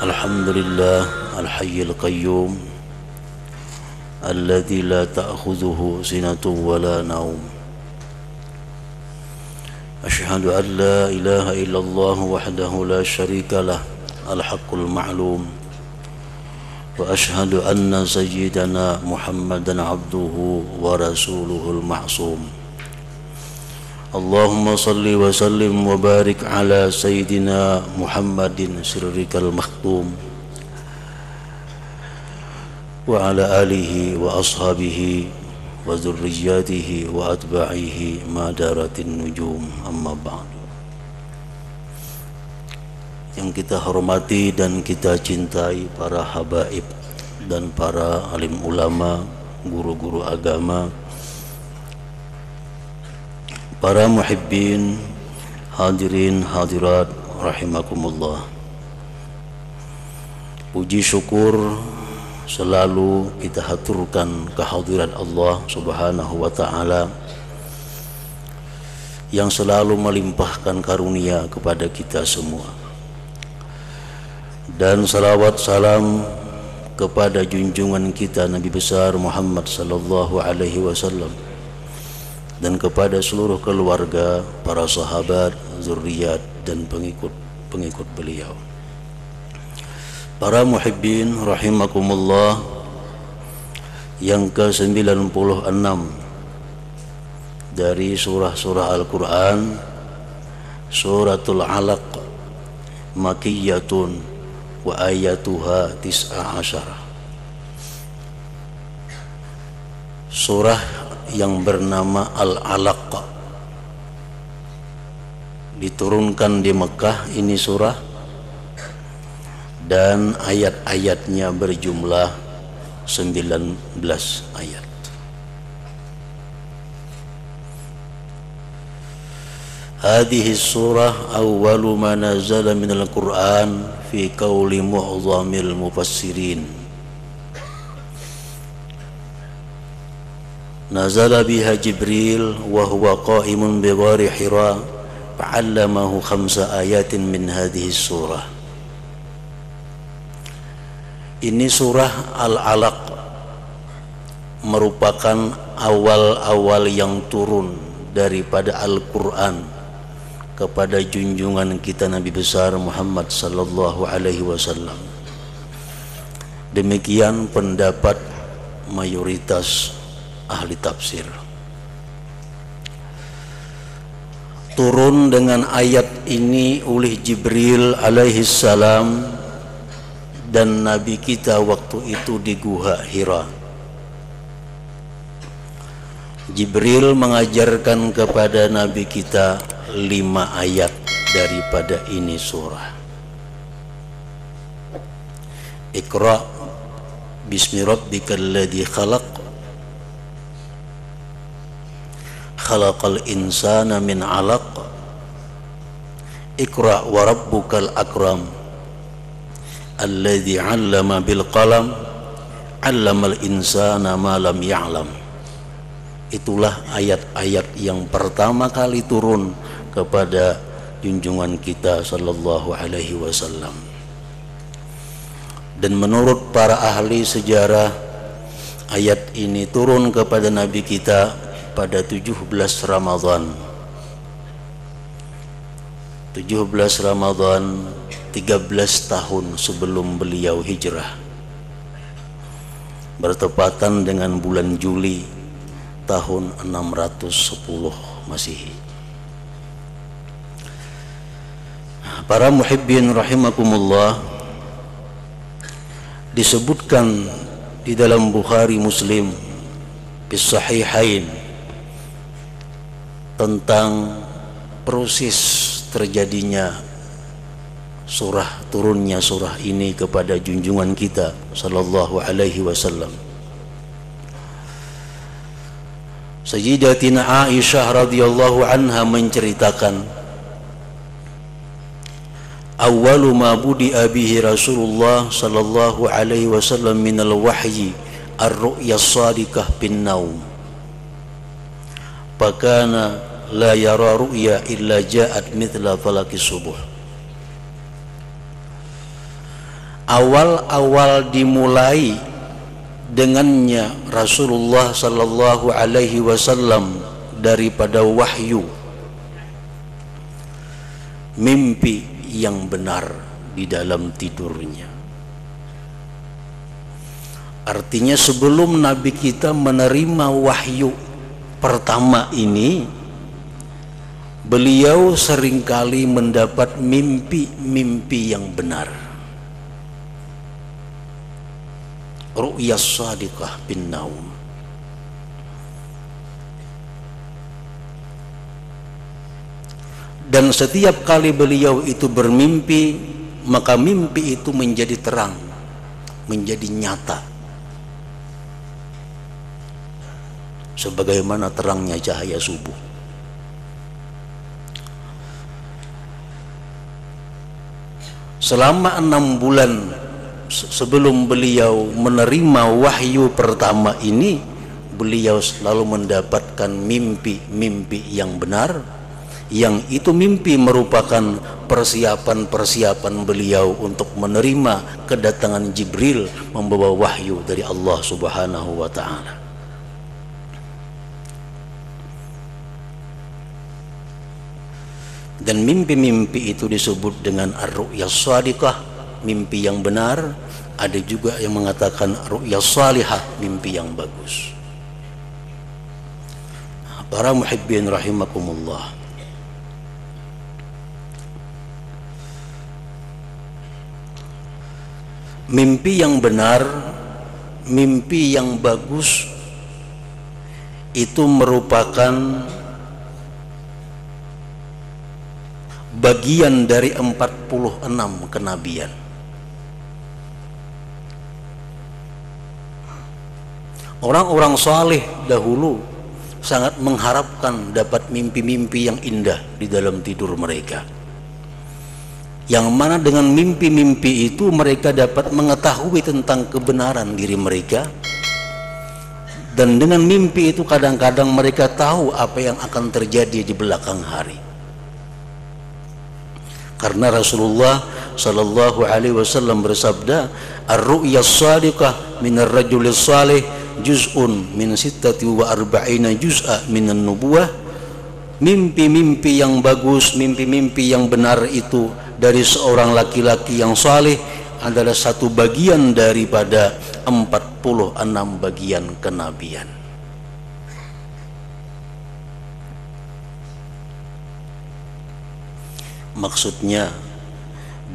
الحمد لله الحي القيوم الذي لا تأخذه سنة ولا نوم. أشهد أن لا إله إلا الله وحده لا شريك له الحق المعلوم، وأشهد أن سيدنا محمدا عبده ورسوله المعصوم. اللهم صل وسلم وبارك على سيدنا محمد سرك المختوم وعلى آله وأصحابه وذرياته وأتباعه ما دارت النجوم. أما بعد. Yang kita hormati dan kita cintai para habaib dan para alim ulama, guru-guru agama, para muhibbin, hadirin hadirat rahimakumullah. Puji syukur selalu kita haturkan kehadirat Allah Subhanahu wa taala yang selalu melimpahkan karunia kepada kita semua. Dan salawat salam kepada junjungan kita Nabi besar Muhammad sallallahu alaihi wasallam dan kepada seluruh keluarga, para sahabat, zuriat dan pengikut beliau. Para muhibbin rahimakumullah, yang ke-96 dari surah-surah Al-Quran, Suratul Alaq, Makiyyatun wa ayatuha 19. Surah yang bernama Al-Alaq diturunkan di Mekah ini surah, dan ayat-ayatnya berjumlah 19 ayat. Hadhihi surah awwalu ma nazala minal Qur'an fi qawli mu'zamil mufassirin. Nazala biha Jibril wa huwa qa'imun bi ghari Hira fa'allamahu 5 ayatin min hadhihi surah. Ini surah Al-Alaq merupakan awal-awal yang turun daripada Al-Quran kepada junjungan kita Nabi besar Muhammad sallallahu alaihi wasallam. Demikian pendapat mayoritas ahli tafsir. Turun dengan ayat ini oleh Jibril alaihi salam dan Nabi kita waktu itu di Gua Hira. Jibril mengajarkan kepada Nabi kita 5 ayat daripada ini surah. Iqra bismi rabbikal ladzi khalaq, khalaqal insana min 'alaq, Iqra wa rabbukal akram, alladzi 'allama bil qalam, 'allamal insana ma lam ya'lam. Itulah ayat-ayat yang pertama kali turun kepada junjungan kita sallallahu alaihi wasallam. Dan menurut para ahli sejarah, ayat ini turun kepada Nabi kita pada 17 Ramadan. 17 Ramadan 13 tahun sebelum beliau hijrah, bertepatan dengan bulan Juli tahun 610 Masehi. Para muhibbin rahimakumullah, disebutkan di dalam Bukhari Muslim bis sahihain tentang proses terjadinya turunnya surah ini kepada junjungan kita sallallahu alaihi wasallam. Sayyidatina Aisyah radhiyallahu anha menceritakan, awwalu ma budi'a bihi Rasulullah sallallahu alaihi wasallam minal wahyi ar-ru'ya as-sadiqah bin naum, fakana la yara ru'ya illa ja'at mithla falaki subuh. awal-awal dimulai dengannya Rasulullah sallallahu alaihi wasallam daripada wahyu, mimpi yang benar di dalam tidurnya. Artinya sebelum Nabi kita menerima wahyu pertama ini, beliau seringkali mendapat mimpi-mimpi yang benar. Ru'yas shadiqah bin naum. Dan setiap kali beliau itu bermimpi, maka mimpi itu menjadi terang, menjadi nyata, sebagaimana terangnya cahaya subuh. Selama 6 bulan sebelum beliau menerima wahyu pertama ini, beliau selalu mendapatkan mimpi-mimpi yang benar, yang itu mimpi merupakan persiapan-persiapan beliau untuk menerima kedatangan Jibril membawa wahyu dari Allah Subhanahu wa ta'ala. Dan mimpi-mimpi itu disebut dengan ar-ru'yas shadiqah, mimpi yang benar. Ada juga yang mengatakan ru'yas salihah, mimpi yang bagus. Para muhibbin rahimakumullah, mimpi yang benar, mimpi yang bagus itu merupakan bagian dari 46 kenabian. Orang-orang saleh dahulu sangat mengharapkan dapat mimpi-mimpi yang indah di dalam tidur mereka, yang mana dengan mimpi-mimpi itu mereka dapat mengetahui tentang kebenaran diri mereka, dan dengan mimpi itu kadang-kadang mereka tahu apa yang akan terjadi di belakang hari. Karena Rasulullah sallallahu alaihi wasallam bersabda, ar-ru'yas shadiqah minar rajulis salih juz'un min 46 juz'a minan nubuwah. Mimpi-mimpi yang bagus, mimpi-mimpi yang benar itu dari seorang laki-laki yang saleh adalah satu bagian daripada 46 bagian kenabian. Maksudnya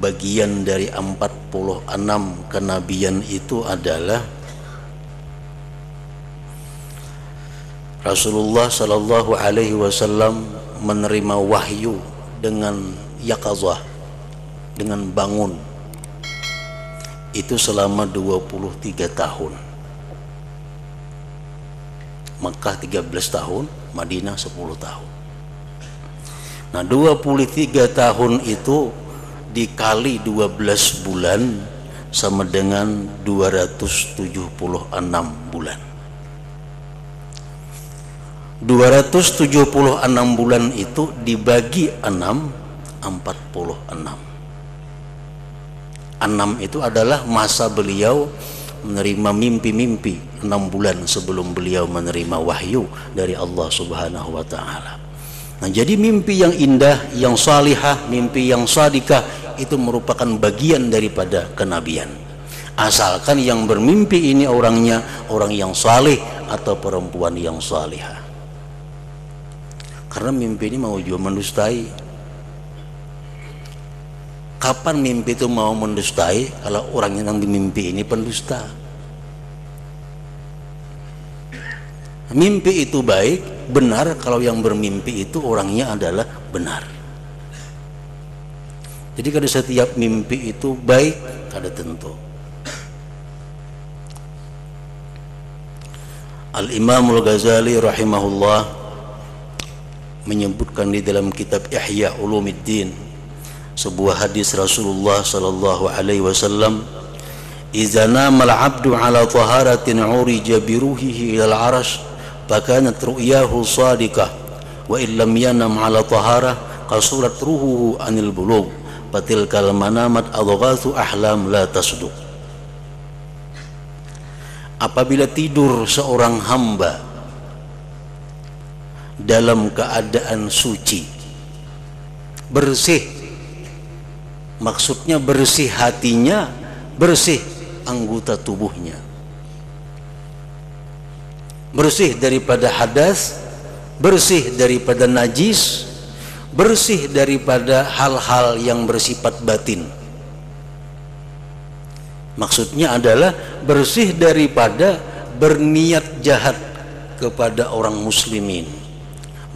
bagian dari 46 kenabian itu adalah Rasulullah sallallahu alaihi wasallam menerima wahyu dengan yaqazah, dengan bangun, itu selama 23 tahun. Makkah 13 tahun, Madinah 10 tahun. Nah, 23 tahun itu dikali 12 bulan sama dengan 276 bulan. 276 bulan itu dibagi 6, 46. 6 itu adalah masa beliau menerima mimpi-mimpi, 6 bulan sebelum beliau menerima wahyu dari Allah Subhanahu wa ta'ala. Nah, jadi mimpi yang indah, yang salihah, mimpi yang shadikah itu merupakan bagian daripada kenabian, asalkan yang bermimpi ini orangnya orang yang salih atau perempuan yang salihah. Karena mimpi ini mau juga mendustai. Kapan mimpi itu mau mendustai kalau orang yang mimpi ini pendusta? Mimpi itu baik, benar kalau yang bermimpi itu orangnya adalah benar. Jadi kalau setiap mimpi itu baik, ada tentu. Al-Imamul Ghazali rahimahullah menyebutkan di dalam kitab Ihya Ulumuddin sebuah hadis Rasulullah sallallahu alaihi wasallam, "Idza nama al-'abdu 'ala taharatin 'urija bi ruhihi ila al-'arsy, fakanat ru'yahu shadiqah, wa illam yanam 'ala taharah qasurat ruhuhu 'anil bulugh, fatilkal manamat adghatsu ahlam la tasduq. Apabila tidur seorang hamba dalam keadaan suci, bersih, maksudnya bersih hatinya, bersih anggota tubuhnya, bersih daripada hadas, bersih daripada najis, bersih daripada hal-hal yang bersifat batin. Maksudnya adalah bersih daripada berniat jahat kepada orang muslimin,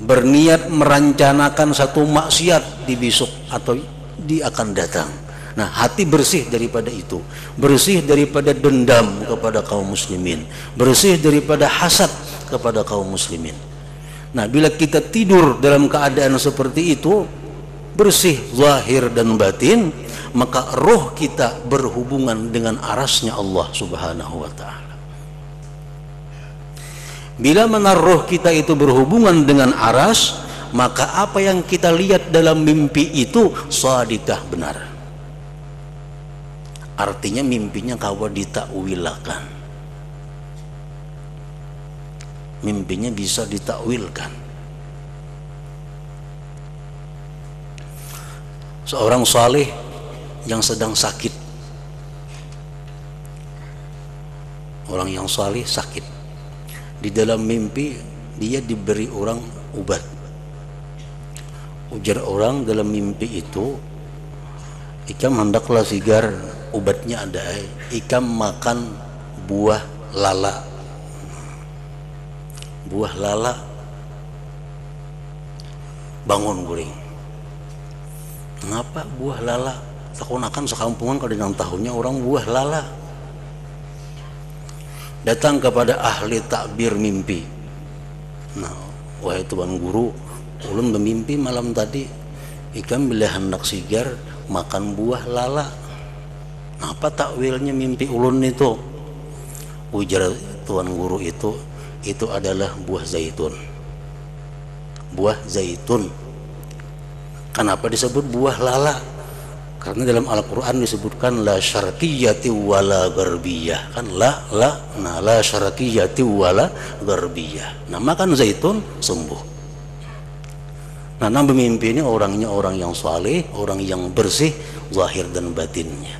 berniat merancanakan satu maksiat di besok atau di akan datang. Nah, hati bersih daripada itu, bersih daripada dendam kepada kaum muslimin, bersih daripada hasad kepada kaum muslimin. Nah, bila kita tidur dalam keadaan seperti itu, bersih zahir dan batin, maka roh kita berhubungan dengan arasnya Allah subhanahu wa ta'ala. Bila mana roh kita itu berhubungan dengan aras, maka apa yang kita lihat dalam mimpi itu shadikah, benar. Artinya mimpinya kawa ditakwilakan, mimpinya bisa ditakwilkan. Seorang saleh yang sedang sakit, orang yang saleh sakit, di dalam mimpi dia diberi orang obat. Ujar orang dalam mimpi itu, ikam hendaklah sigar obatnya ada, ikam makan buah lala. Buah lala. Bangun guring. Kenapa buah lala? Takunakan sekampungan kalau dengan tahunnya orang buah lala. Datang kepada ahli takbir mimpi. Nah, wahai tuan guru, ulun bermimpi malam tadi ikam bila hendak sigar makan buah lala. Apa takwilnya mimpi ulun itu? Ujar tuan guru itu adalah buah zaitun. Buah zaitun. Kenapa disebut buah lala? Karena dalam Al-Quran disebutkan la syarqiyati wala garbiyah, kan nah la syarqiyati wala garbiyah. Nah, makan zaitun sembuh. Nah, nama mimpi ini orangnya orang yang saleh, orang yang bersih zahir dan batinnya.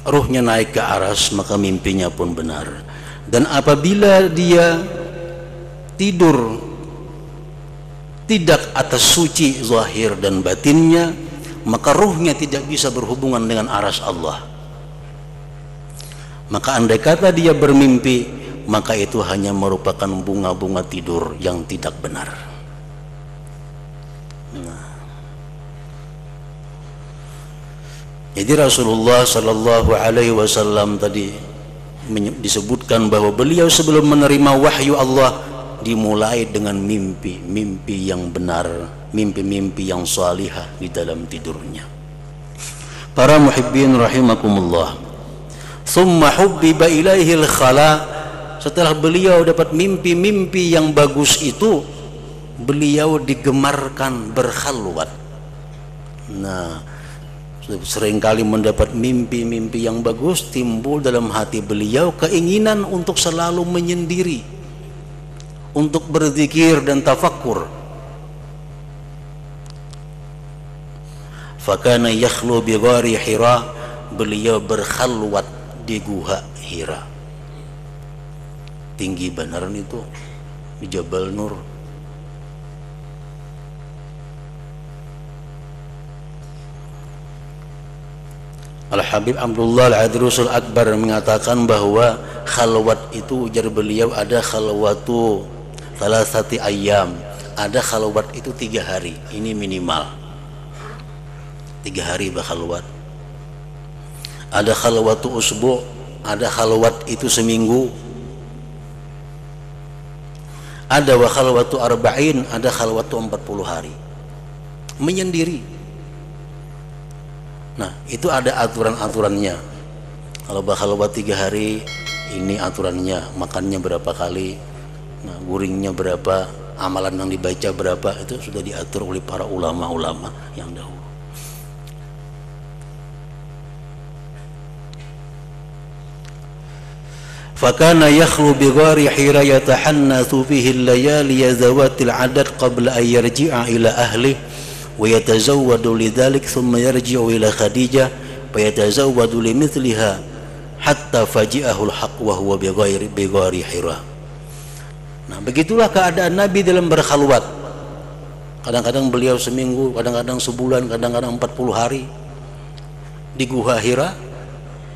Ruhnya naik ke aras, maka mimpinya pun benar. Dan apabila dia tidur tidak atas suci zahir dan batinnya, maka ruhnya tidak bisa berhubungan dengan aras Allah. Maka andai kata dia bermimpi, maka itu hanya merupakan bunga-bunga tidur yang tidak benar. Nah, jadi Rasulullah Sallallahu Alaihi Wasallam tadi disebutkan bahwa beliau sebelum menerima wahyu Allah dimulai dengan mimpi yang benar, mimpi yang salihah di dalam tidurnya. Para muhibbin rahimakumullah. Thumma hubbiba ilaihil khala. Setelah beliau dapat mimpi-mimpi yang bagus itu, beliau digemarkan berkhalwat. Nah, seringkali mendapat mimpi-mimpi yang bagus, timbul dalam hati beliau keinginan untuk selalu menyendiri, untuk berzikir dan tafakkur. Fakana yakhlu bi ghari Hira, beliau berkhalwat di gua Hira. Tinggi benar itu di Jabal Nur. Al-Habib Abdullah Al-Adrusul Akbar mengatakan bahwa khalwat itu, ujar beliau, ada khalwatu salasati ayyam, ada khalwat itu 3 hari, ini minimal 3 hari berkhalwat. Ada khalwatu usbu', ada khalwat itu seminggu, ada wa khalwatu arba'in, ada khalwatu 40 hari menyendiri. Nah, itu ada aturan-aturannya. Kalau berkhalwat 3 hari, ini aturannya, makannya berapa kali, nah, guringnya berapa, amalan yang dibaca berapa, itu sudah diatur oleh para ulama-ulama yang dahulu. Fakana yakhlu bi ghari Hira yatahannathu fihi al-layali zawatil adad qabla an yarji'a ila ahli wa yatazawwadu lidhalik thumma yarji'u ila Khadijah fa yatazawwadu limithliha hatta faji'ahu al-haq wa huwa bi ghari Hira. Nah, begitulah keadaan Nabi dalam berkhalwat. Kadang-kadang beliau seminggu, kadang-kadang sebulan, kadang-kadang 40 hari di Gua Hira.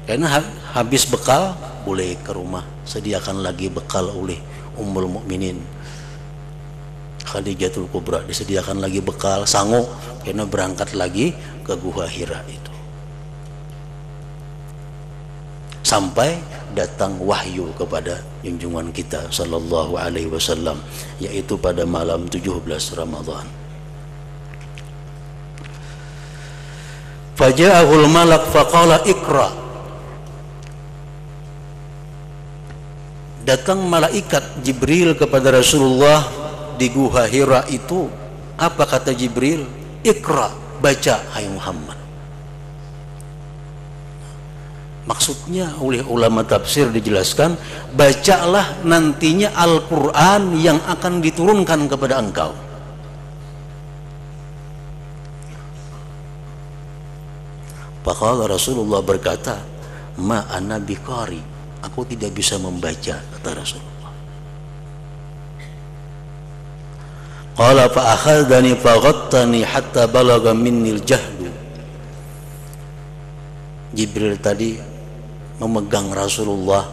Karena habis bekal, boleh ke rumah, sediakan lagi bekal oleh Ummul Mukminin Khadijatul Kubra, disediakan lagi bekal, sanggup karena berangkat lagi ke Gua Hira itu. Sampai datang wahyu kepada junjungan kita sallallahu alaihi wasallam, yaitu pada malam 17 Ramadan. Faja'ahul malak faqala ikra. Datang malaikat Jibril kepada Rasulullah di Gua Hira itu. Apa kata Jibril? Ikra, baca hai Muhammad. Maksudnya oleh ulama tafsir dijelaskan, bacalah nantinya Al-Quran yang akan diturunkan kepada engkau. Maka Rasulullah berkata, ma ana biqari, aku tidak bisa membaca, kata Rasulullah. Qala fa akhadhani fa ghattani hatta balagha minni al-jahdu. Jibril tadi memegang Rasulullah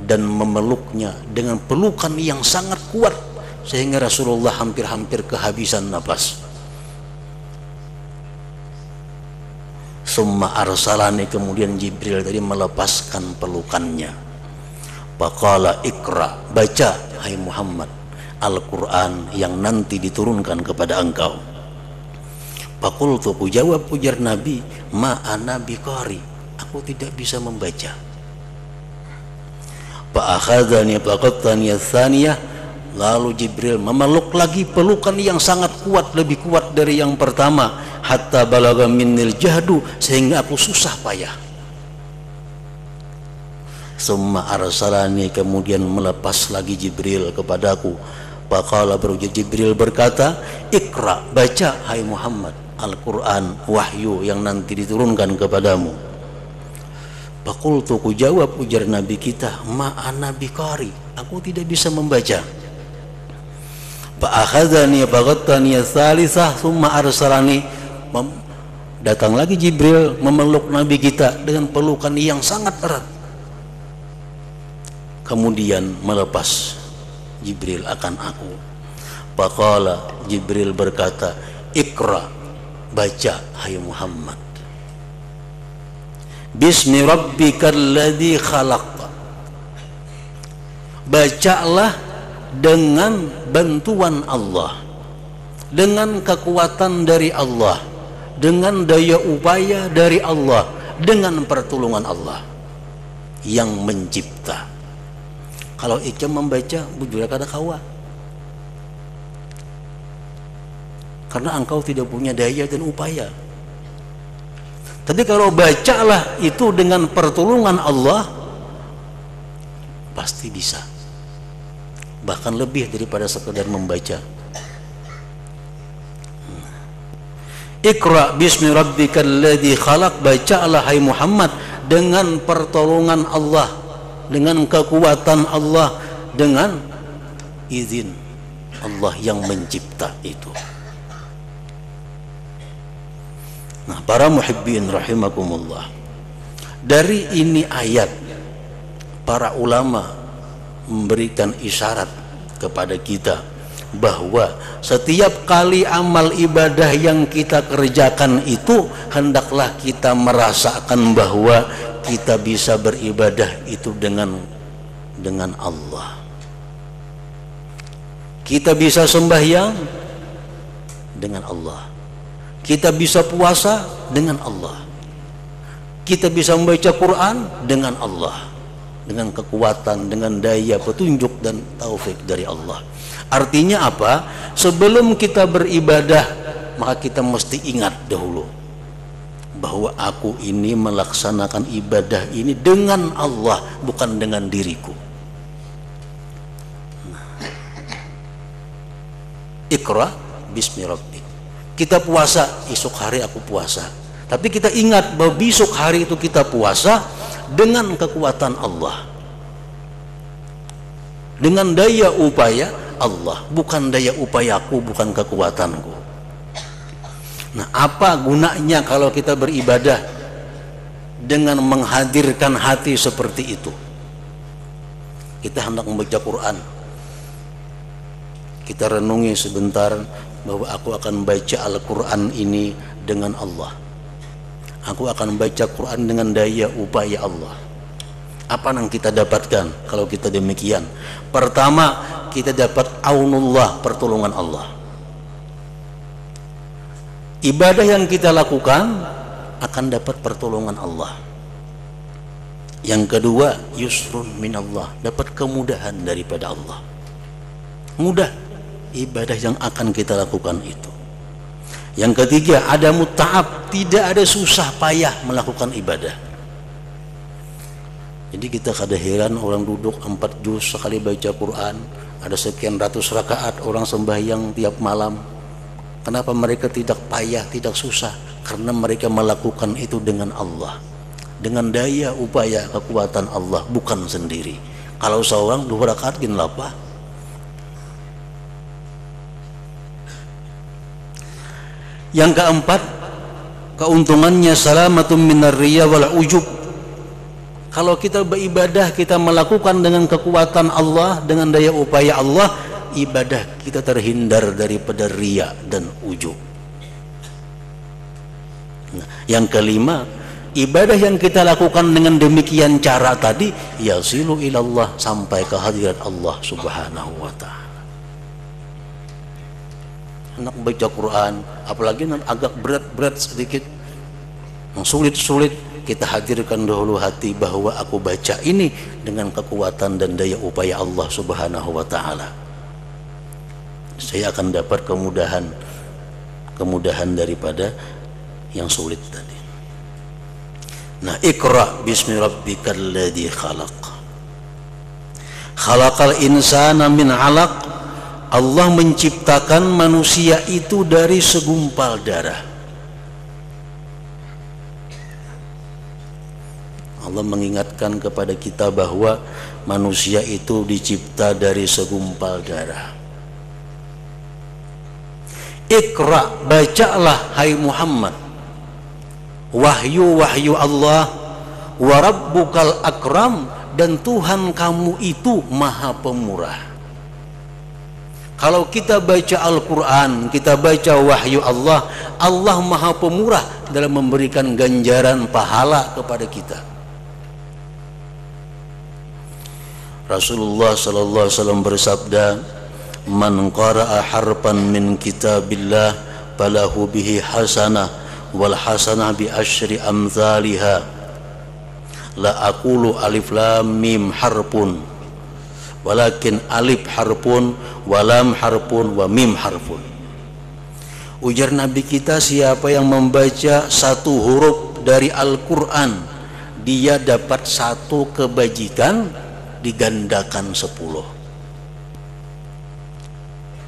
dan memeluknya dengan pelukan yang sangat kuat sehingga Rasulullah hampir-hampir kehabisan nafas. Summa arsalani, kemudian Jibril tadi melepaskan pelukannya. Faqala ikra, baca hai Muhammad Al-Quran yang nanti diturunkan kepada engkau. Faqultu, ku jawab ujar Nabi, ma ana biqari, aku tidak bisa membaca. Fa'akhadhani faqattani ats-tsaniyah, lalu Jibril memeluk lagi pelukan yang sangat kuat, lebih kuat dari yang pertama, hatta balagha minnil jahdu, sehingga aku susah payah. Summa arsalani, kemudian melepas lagi Jibril kepadaku. Faqala, Jibril berkata, ikra, baca hai Muhammad Al-Quran, wahyu yang nanti diturunkan kepadamu. Faqultu, ku jawab ujar Nabi kita, ma ana biqari, aku tidak bisa membaca. Fa akhadhani faghattani ats-tsalisah tsumma arsalani, datang lagi Jibril memeluk Nabi kita dengan pelukan yang sangat erat, kemudian melepas Jibril akan aku. Faqala, Jibril berkata, ikra, baca hai Muhammad, bismi rabbikal ladzi khalaq, bacalah dengan bantuan Allah, dengan kekuatan dari Allah, dengan daya upaya dari Allah, dengan pertolongan Allah yang mencipta. Kalau Ica membaca bujur kata kawa, karena engkau tidak punya daya dan upaya. Tapi kalau bacalah itu dengan pertolongan Allah, pasti bisa, bahkan lebih daripada sekedar membaca. Iqra bismi rabbikal ladzi khalaq, bacalah hai Muhammad dengan pertolongan Allah, dengan kekuatan Allah, dengan izin Allah yang mencipta itu. Nah, para muhibbin rahimakumullah, dari ini ayat para ulama memberikan isyarat kepada kita bahwa setiap kali amal ibadah yang kita kerjakan itu hendaklah kita merasakan bahwa kita bisa beribadah itu dengan Allah. Kita bisa sembahyang dengan Allah. Kita bisa puasa dengan Allah. Kita bisa membaca Quran dengan Allah. dengan kekuatan, dengan daya petunjuk dan taufik dari Allah. Artinya apa? Sebelum kita beribadah, maka kita mesti ingat dahulu bahwa aku ini melaksanakan ibadah ini dengan Allah, bukan dengan diriku. Iqra bismi rabbik. Kita puasa, esok hari aku puasa. Tapi kita ingat bahwa besok hari itu kita puasa dengan kekuatan Allah, dengan daya upaya Allah, bukan daya upayaku, bukan kekuatanku. Nah, apa gunanya kalau kita beribadah dengan menghadirkan hati seperti itu? Kita hendak membaca Quran, kita renungi sebentar bahwa aku akan baca Al-Quran ini dengan Allah, aku akan baca Quran dengan daya upaya Allah. Apa yang kita dapatkan kalau kita demikian? Pertama, kita dapat aunullah, pertolongan Allah. Ibadah yang kita lakukan akan dapat pertolongan Allah. Yang kedua, yusrun minallah, dapat kemudahan daripada Allah. Mudah ibadah yang akan kita lakukan itu. Yang ketiga, ada muta'ab, tidak ada susah payah melakukan ibadah. Jadi kita kada heran orang duduk 4 juz sekali baca Quran, ada sekian ratus rakaat orang sembahyang tiap malam. Kenapa mereka tidak payah, tidak susah? Karena mereka melakukan itu dengan Allah, dengan daya upaya kekuatan Allah, bukan sendiri. Kalau seorang 2 rakaat gin apa? Yang keempat, keuntungannya salamatun minar riya wal ujub. Kalau kita beribadah, kita melakukan dengan kekuatan Allah, dengan daya upaya Allah, ibadah kita terhindar daripada riya dan ujub. Nah, yang kelima, ibadah yang kita lakukan dengan demikian cara tadi, yasilu ilallah, sampai ke hadirat Allah subhanahu wa ta'ala. Anak baca Quran, apalagi agak berat-berat sedikit, yang sulit-sulit, kita hadirkan dahulu hati bahwa aku baca ini dengan kekuatan dan daya upaya Allah subhanahu wa ta'ala. Saya akan dapat kemudahan daripada yang sulit tadi. Nah, Iqra bismi rabbikal ladzi khalaq. Khalaqal insana min 'alaq. Allah menciptakan manusia itu dari segumpal darah. Allah mengingatkan kepada kita bahwa manusia itu dicipta dari segumpal darah. Iqra, bacalah hai Muhammad, wahyu Allah, wa rabbukal akram, dan Tuhan kamu itu maha pemurah. Kalau kita baca Al-Quran, kita baca wahyu Allah, Allah maha pemurah dalam memberikan ganjaran pahala kepada kita. Rasulullah sallallahu alaihi wasallam bersabda, man qara'a harfan min kitabillah falahu bihi hasanah wal hasanah bi asyri amthaliha. La aqulu alif lam mim harfun, walakin alif harfun wa lam harfun wa mim harfun. Ujar Nabi kita, siapa yang membaca satu huruf dari Al-Quran, dia dapat satu kebajikan digandakan 10.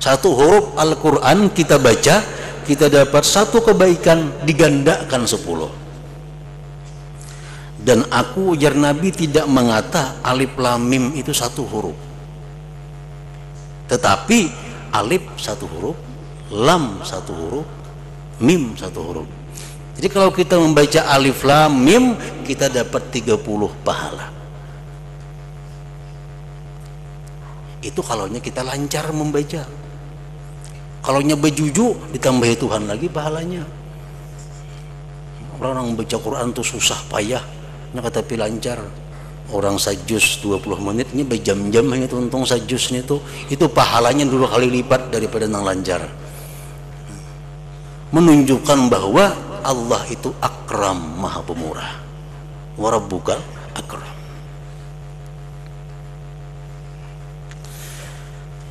Satu huruf Al-Quran kita baca, kita dapat satu kebaikan digandakan 10. Dan aku, ujar Nabi, tidak mengata alif lam mim itu satu huruf, tetapi alif satu huruf, lam satu huruf, mim satu huruf. Jadi kalau kita membaca alif lam mim, kita dapat 30 pahala. Itu kalaunya kita lancar membaca. Kalaunya bejuju, ditambahi Tuhan lagi pahalanya. Orang membaca Quran itu susah payah, tapi lancar. Orang sajus 20 menit, ini berjam-jam hanya untung sajusnya itu pahalanya 2 kali lipat daripada yang lancar. Menunjukkan bahwa Allah itu akram, maha pemurah. Wa rabbukal akram.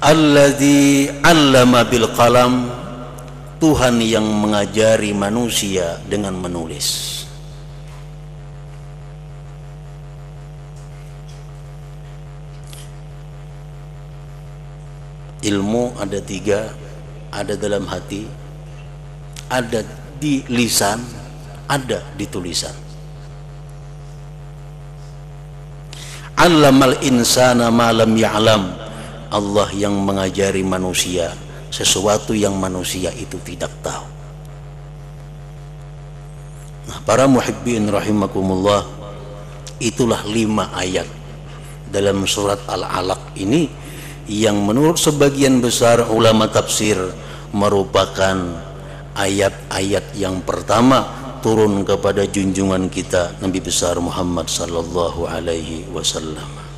Alladzi 'allama bil qalam, Tuhan yang mengajari manusia dengan menulis. Ilmu ada tiga, ada dalam hati, ada di lisan, ada di tulisan. Allamal insana ma lam ya'lam, Allah yang mengajari manusia sesuatu yang manusia itu tidak tahu. Nah, para muhibbin rahimakumullah, itulah 5 ayat dalam surat Al-Alaq ini yang menurut sebagian besar ulama tafsir merupakan ayat-ayat yang pertama turun kepada junjungan kita Nabi besar Muhammad sallallahu alaihi wasallam.